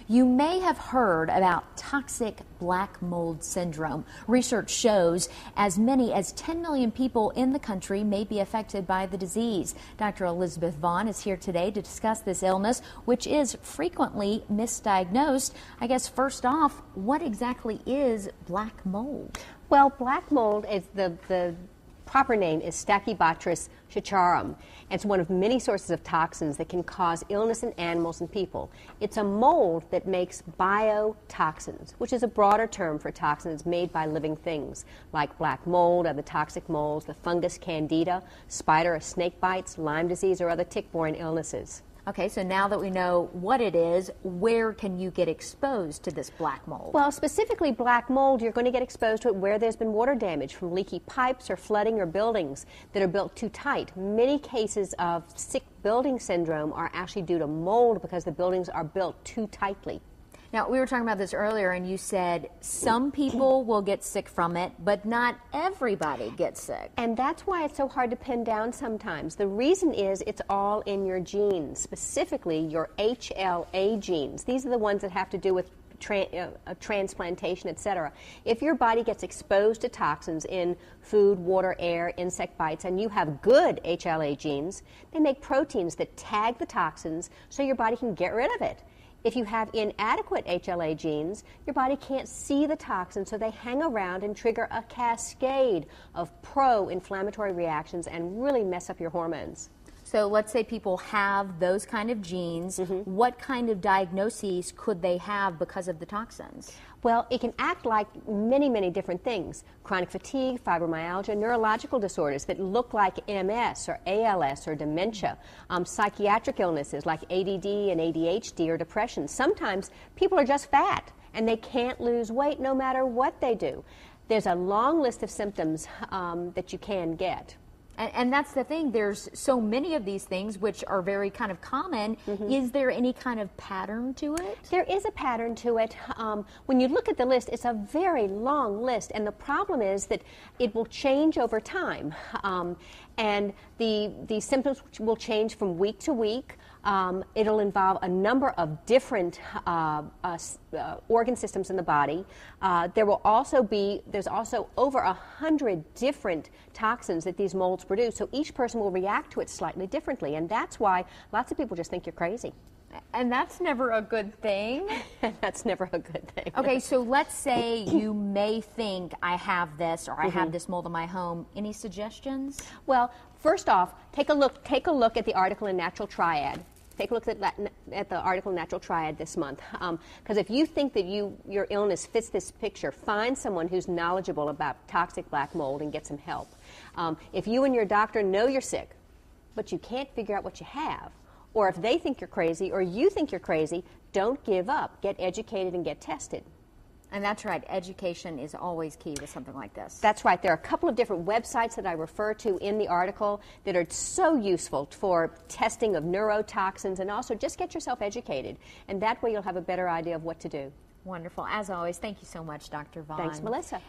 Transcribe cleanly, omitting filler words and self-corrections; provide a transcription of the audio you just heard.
You may have heard about toxic black mold syndrome. Research shows as many as 10 million people in the country may be affected by the disease. Dr. Elizabeth Vaughn is here today to discuss this illness, which is frequently misdiagnosed. I guess first off, what exactly is black mold? Well, black mold is the proper name is Stachybotrys schicharum. It's one of many sources of toxins that can cause illness in animals and people. It's a mold that makes biotoxins, which is a broader term for toxins made by living things, like black mold, other toxic molds, the fungus candida, spider or snake bites, Lyme disease, or other tick-borne illnesses. Okay, so now that we know what it is, where can you get exposed to this black mold? Well, specifically black mold, you're going to get exposed to it where there's been water damage from leaky pipes or flooding or buildings that are built too tight. Many cases of sick building syndrome are actually due to mold because the buildings are built too tightly. Now, we were talking about this earlier, and you said some people will get sick from it, but not everybody gets sick. And that's why it's so hard to pin down sometimes. The reason is it's all in your genes, specifically your HLA genes. These are the ones that have to do with transplantation, etc. If your body gets exposed to toxins in food, water, air, insect bites, and you have good HLA genes, they make proteins that tag the toxins so your body can get rid of it. If you have inadequate HLA genes, your body can't see the toxins, so they hang around and trigger a cascade of pro-inflammatory reactions and really mess up your hormones. So let's say people have those kind of genes. What kind of diagnoses could they have because of the toxins? Well, it can act like many, many different things. Chronic fatigue, fibromyalgia, neurological disorders that look like MS or ALS or dementia, psychiatric illnesses like ADD and ADHD or depression. Sometimes people are just fat and they can't lose weight no matter what they do. There's a long list of symptoms that you can get. And that's the thing, there's so many of these things which are very kind of common. Is there any kind of pattern to it? There is a pattern to it. When you look at the list, it's a very long list, and the problem is that it will change over time. And the symptoms will change from week to week. It'll involve a number of different organ systems in the body. There's also over 100 different toxins that these molds produce, so each person will react to it slightly differently, and that's why lots of people just think you're crazy. And that's never a good thing. That's never a good thing. Okay, so let's say you may think I have this or I have this mold in my home. Any suggestions? Well, first off, take a look at the article in Natural Triad. Take a look at the article in Natural Triad this month. Because if you think that your illness fits this picture, find someone who's knowledgeable about toxic black mold and get some help. If you and your doctor know you're sick, but you can't figure out what you have, or if they think you're crazy or you think you're crazy, don't give up. Get educated and get tested. And that's right, education is always key with something like this. That's right. There are a couple of different websites that I refer to in the article that are so useful for testing of neurotoxins, and also just get yourself educated. And that way you'll have a better idea of what to do. Wonderful. As always, thank you so much, Dr. Vaughn. Thanks, Melissa.